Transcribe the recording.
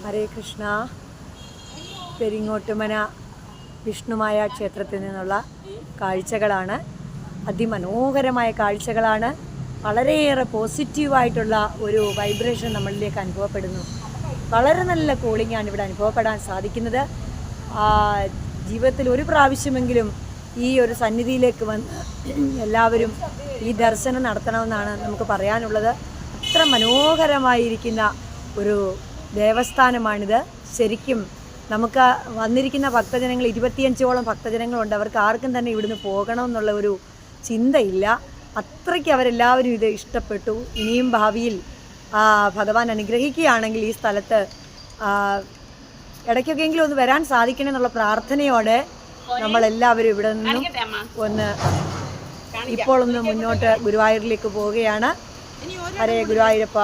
ഹരേ കൃഷ്ണ. പെരിങ്ങോട്ടുമന വിഷ്ണുമായ ക്ഷേത്രത്തിൽ നിന്നുള്ള കാഴ്ചകളാണ്. അതിമനോഹരമായ കാഴ്ചകളാണ്. വളരെയേറെ പോസിറ്റീവായിട്ടുള്ള ഒരു വൈബ്രേഷൻ നമ്മളിലേക്ക് അനുഭവപ്പെടുന്നു. വളരെ നല്ല കൂളിംഗാണ് ഇവിടെ അനുഭവപ്പെടാൻ സാധിക്കുന്നത്. ജീവിതത്തിൽ ഒരു പ്രാവശ്യമെങ്കിലും ഈ ഒരു സന്നിധിയിലേക്ക് വന്ന് എല്ലാവരും ഈ ദർശനം നടത്തണമെന്നാണ് നമുക്ക് പറയാനുള്ളത്. അത്ര മനോഹരമായിരിക്കുന്ന ഒരു ദേവസ്ഥാനമാണിത്. ശരിക്കും നമുക്ക് വന്നിരിക്കുന്ന ഭക്തജനങ്ങൾ 25ഓളം ഭക്തജനങ്ങളുണ്ട്. അവർക്ക് ആർക്കും തന്നെ ഇവിടുന്ന് പോകണമെന്നുള്ള ഒരു ചിന്തയില്ല. അത്രയ്ക്ക് അവരെല്ലാവരും ഇത് ഇഷ്ടപ്പെട്ടു. ഇനിയും ഭാവിയിൽ ഭഗവാൻ അനുഗ്രഹിക്കുകയാണെങ്കിൽ ഈ സ്ഥലത്ത് ഇടയ്ക്കൊക്കെയെങ്കിലും ഒന്ന് വരാൻ സാധിക്കണമെന്നുള്ള പ്രാർത്ഥനയോടെ നമ്മളെല്ലാവരും ഇവിടെ നിന്നും ഇപ്പോൾ ഒന്ന് മുന്നോട്ട് ഗുരുവായൂരിലേക്ക് പോവുകയാണ്. ഹരേ ഗുരുവായൂരപ്പ.